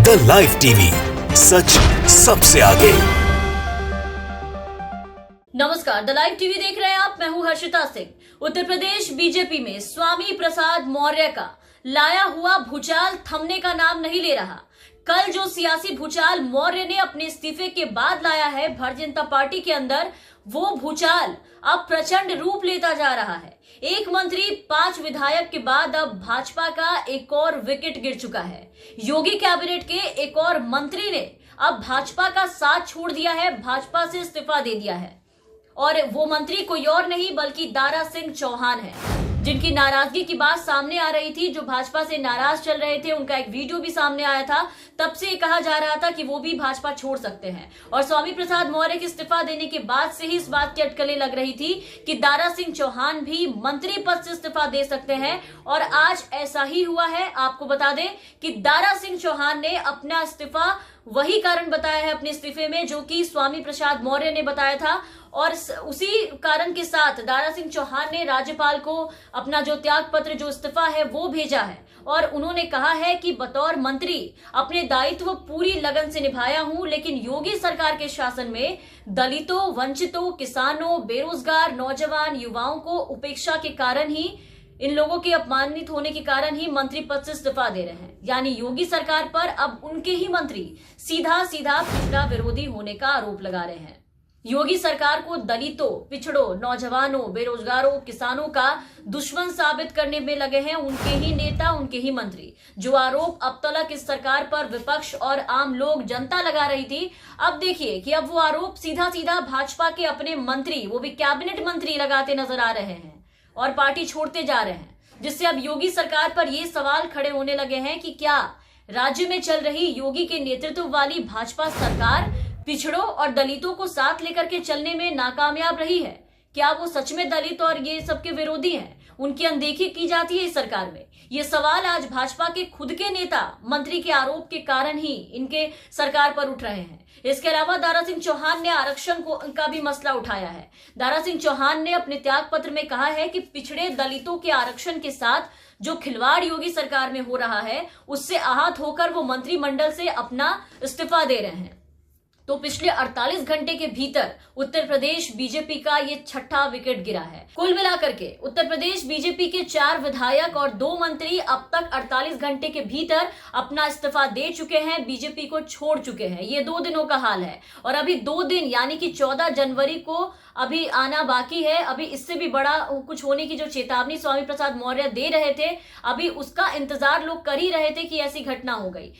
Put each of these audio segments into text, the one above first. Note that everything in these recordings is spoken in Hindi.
द लाइव टीवी, सच सबसे आगे। नमस्कार, द लाइव टीवी देख रहे हैं आप। मैं हूं हर्षिता सिंह। उत्तर प्रदेश बीजेपी में स्वामी प्रसाद मौर्य का लाया हुआ भूचाल थमने का नाम नहीं ले रहा। कल जो सियासी भूचाल मौर्य ने अपने इस्तीफे के बाद लाया है भारतीय जनता पार्टी के अंदर, वो भूचाल अब प्रचंड रूप लेता जा रहा है। एक मंत्री 5 विधायक के बाद अब भाजपा का एक और विकेट गिर चुका है। योगी कैबिनेट के एक और मंत्री ने अब भाजपा का साथ छोड़ दिया है, भाजपा से इस्तीफा दे दिया है। और वो मंत्री कोई और नहीं बल्कि दारा सिंह चौहान है, जिनकी नाराजगी की बात सामने आ रही थी, जो भाजपा से नाराज चल रहे थे। उनका एक वीडियो भी सामने आया था। तब से कहा जा रहा था कि वो भी भाजपा छोड़ सकते हैं। और स्वामी प्रसाद मौर्य के इस्तीफा देने के बाद से ही इस बात की अटकलें लग रही थी कि दारा सिंह चौहान भी मंत्री पद से इस्तीफा दे सकते हैं। और आज ऐसा ही हुआ है। आपको बता दें कि दारा सिंह चौहान ने अपना इस्तीफा वही कारण बताया है अपने इस्तीफे में जो कि स्वामी प्रसाद मौर्य ने बताया था। और उसी कारण के साथ दारा सिंह चौहान ने राज्यपाल को अपना जो त्याग पत्र, जो इस्तीफा है, वो भेजा है। और उन्होंने कहा है कि बतौर मंत्री अपने दायित्व पूरी लगन से निभाया हूं, लेकिन योगी सरकार के शासन में दलितों, वंचितों, किसानों, बेरोजगार, नौजवान, युवाओं को उपेक्षा के कारण ही, इन लोगों के अपमानित होने के कारण ही मंत्री पद से इस्तीफा दे रहे हैं। यानी योगी सरकार पर अब उनके ही मंत्री सीधा सीधा पिछड़ा विरोधी होने का आरोप लगा रहे हैं। योगी सरकार को दलितों, पिछड़ों, नौजवानों, बेरोजगारों, किसानों का दुश्मन साबित करने में लगे हैं उनके ही नेता, उनके ही मंत्री। जो आरोप अब तक इस सरकार पर विपक्ष और आम लोग, जनता लगा रही थी, अब देखिए कि अब वो आरोप सीधा सीधा भाजपा के अपने मंत्री, वो भी कैबिनेट मंत्री, लगाते नजर आ रहे हैं और पार्टी छोड़ते जा रहे हैं। जिससे अब योगी सरकार पर ये सवाल खड़े होने लगे हैं कि क्या राज्य में चल रही योगी के नेतृत्व वाली भाजपा सरकार पिछड़ों और दलितों को साथ लेकर के चलने में नाकामयाब रही है? क्या वो सच में दलित और ये सबके विरोधी हैं? उनकी अनदेखी की जाती है इस सरकार में। ये सवाल आज भाजपा के खुद के नेता, मंत्री के आरोप के कारण ही इनके सरकार पर उठ रहे हैं। इसके अलावा दारा सिंह चौहान ने आरक्षण का भी मसला उठाया है। दारा सिंह चौहान ने अपने त्याग पत्र में कहा है कि पिछड़े दलितों के आरक्षण के साथ जो खिलवाड़ योगी सरकार में हो रहा है, उससे आहत होकर वो मंत्रिमंडल से अपना इस्तीफा दे रहे हैं। तो पिछले 48 घंटे के भीतर उत्तर प्रदेश बीजेपी का ये छठा विकेट गिरा है। कुल मिलाकर के उत्तर प्रदेश बीजेपी के 4 विधायक और 2 मंत्री अब तक 48 घंटे के भीतर अपना इस्तीफा दे चुके हैं, बीजेपी को छोड़ चुके हैं। ये 2 दिनों का हाल है। और अभी 2 दिन यानी कि 14 जनवरी को अभी आना बाकी है। अभी इससे भी बड़ा कुछ होने की जो चेतावनी स्वामी प्रसाद मौर्य दे रहे थे, अभी उसका इंतजार लोग कर ही रहे थे कि ऐसी घटना हो गई।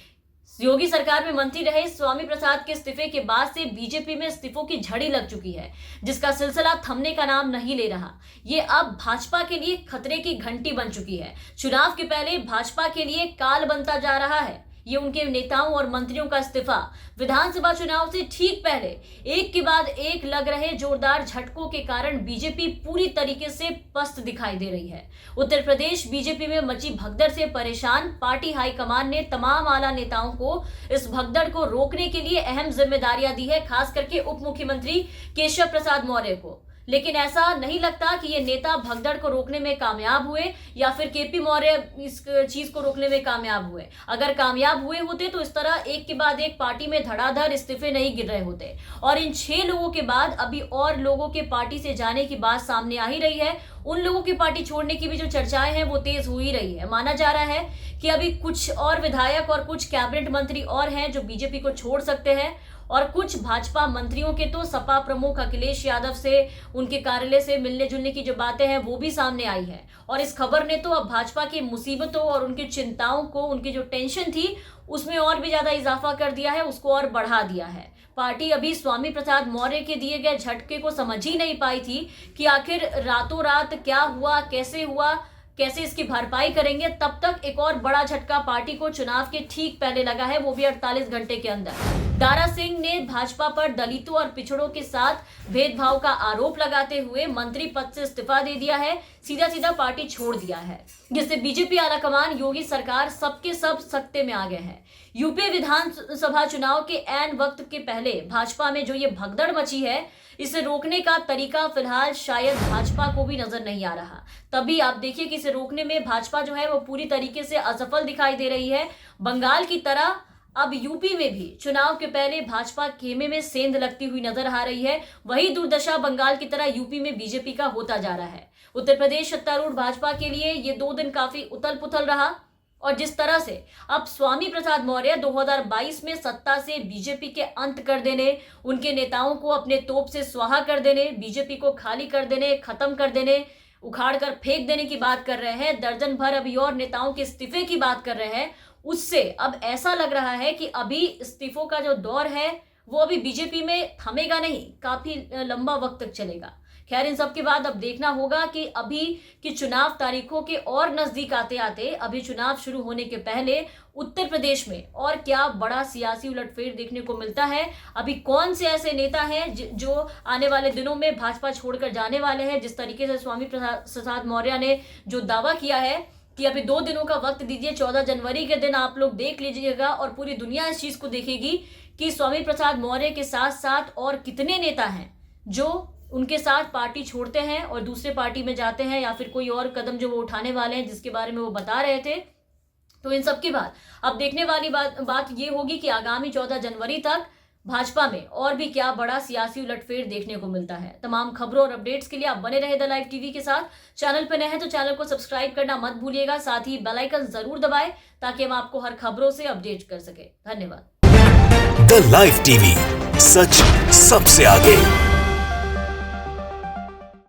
योगी सरकार में मंत्री रहे स्वामी प्रसाद के इस्तीफे के बाद से बीजेपी में इस्तीफों की झड़ी लग चुकी है, जिसका सिलसिला थमने का नाम नहीं ले रहा। ये अब भाजपा के लिए खतरे की घंटी बन चुकी है। चुनाव के पहले भाजपा के लिए काल बनता जा रहा है ये उनके नेताओं और मंत्रियों का इस्तीफा। विधानसभा चुनाव से ठीक पहले एक के बाद एक लग रहे जोरदार झटकों के कारण बीजेपी पूरी तरीके से पस्त दिखाई दे रही है। उत्तर प्रदेश बीजेपी में मची भगदड़ से परेशान पार्टी हाईकमान ने तमाम आला नेताओं को इस भगदड़ को रोकने के लिए अहम जिम्मेदारियां दी है, खास करके उप मुख्यमंत्री केशव प्रसाद मौर्य को। लेकिन ऐसा नहीं लगता कि ये नेता भगदड़ को रोकने में कामयाब हुए या फिर केपी मौर्य इस चीज को रोकने में कामयाब हुए। अगर कामयाब हुए होते तो इस तरह एक के बाद एक पार्टी में धड़ाधड़ इस्तीफे नहीं गिर रहे होते। और इन 6 लोगों के बाद अभी और लोगों के पार्टी से जाने की बात सामने आ ही रही है। उन लोगों की पार्टी छोड़ने की भी जो चर्चाएं हैं वो तेज हो ही रही है। माना जा रहा है कि अभी कुछ और विधायक और कुछ कैबिनेट मंत्री और हैं जो बीजेपी को छोड़ सकते हैं। और कुछ भाजपा मंत्रियों के तो सपा प्रमुख अखिलेश यादव से, उनके कार्यालय से मिलने जुलने की जो बातें हैं वो भी सामने आई है। और इस खबर ने तो अब भाजपा की मुसीबतों और उनकी चिंताओं को, उनकी जो टेंशन थी उसमें और भी ज्यादा इजाफा कर दिया है, उसको और बढ़ा दिया है। पार्टी अभी स्वामी प्रसाद मौर्य के दिए गए झटके को समझ ही नहीं पाई थी कि आखिर रातों रात क्या हुआ, कैसे इसकी भरपाई करेंगे। तब तक एक और बड़ा झटका पार्टी को चुनाव के ठीक पहले लगा है, वो भी 48 घंटे के अंदर। दारा सिंह ने भाजपा पर दलितों और पिछड़ों के साथ भेदभाव का आरोप लगाते हुए मंत्री पद से इस्तीफा दे दिया है, सीधा सीधा पार्टी छोड़ दिया है, जिससे बीजेपी आलाकमान, योगी सरकार सबके सब सत्ते में आ गए हैं। यूपी विधानसभा चुनाव के ऐन वक्त के पहले भाजपा में जो ये भगदड़ मची है, इसे रोकने का तरीका फिलहाल शायद भाजपा को भी नजर नहीं आ रहा। तभी आप देखिए कि इसे रोकने में भाजपा जो है वो पूरी तरीके से असफल दिखाई दे रही है। बंगाल की तरह अब यूपी में भी चुनाव के पहले भाजपा खेमे में सेंध लगती हुई नजर आ रही है। वही दुर्दशा बंगाल की तरह यूपी में बीजेपी का होता जा रहा है। उत्तर प्रदेश सत्तारूढ़ भाजपा के लिए ये 2 दिन काफी उथल पुथल रहा और जिस तरह से अब स्वामी प्रसाद मौर्य 2022 में सत्ता से बीजेपी के अंत कर देने, उनके नेताओं को अपने तोप से स्वाहा कर देने, बीजेपी को खाली कर देने, खत्म कर देने, उखाड़ कर फेंक देने की बात कर रहे हैं, दर्जन भर अभी और नेताओं के इस्तीफे की बात कर रहे हैं, उससे अब ऐसा लग रहा है कि अभी इस्तीफों का जो दौर है वो अभी बीजेपी में थमेगा नहीं, काफी लंबा वक्त तक चलेगा। खैर, इन सब के बाद अब देखना होगा कि अभी की चुनाव तारीखों के और नजदीक आते आते, अभी चुनाव शुरू होने के पहले उत्तर प्रदेश में और क्या बड़ा सियासी उलटफेर देखने को मिलता है। अभी कौन से ऐसे नेता हैं जो आने वाले दिनों में भाजपा छोड़कर जाने वाले हैं। जिस तरीके से स्वामी प्रसाद मौर्य ने जो दावा किया है कि अभी 2 दिनों का वक्त दीजिए, 14 जनवरी के दिन आप लोग देख लीजिएगा और पूरी दुनिया इस चीज को देखेगी कि स्वामी प्रसाद मौर्य के साथ साथ और कितने नेता हैं जो उनके साथ पार्टी छोड़ते हैं और दूसरे पार्टी में जाते हैं या फिर कोई और कदम जो वो उठाने वाले हैं जिसके बारे में वो बता रहे थे। तो इन सब की बात अब देखने वाली बात ये होगी कि आगामी 14 जनवरी तक भाजपा में और भी क्या बड़ा सियासी उलटफेर देखने को मिलता है। तमाम खबरों और अपडेट्स के लिए आप बने रहे द लाइव टीवी के साथ। चैनल पर नए हैं तो चैनल को सब्सक्राइब करना मत भूलिएगा, साथ ही बेल आइकन जरूर दबाएं ताकि हम आपको हर खबरों से अपडेट कर सके। धन्यवाद। द लाइव टीवी, सच सबसे आगे।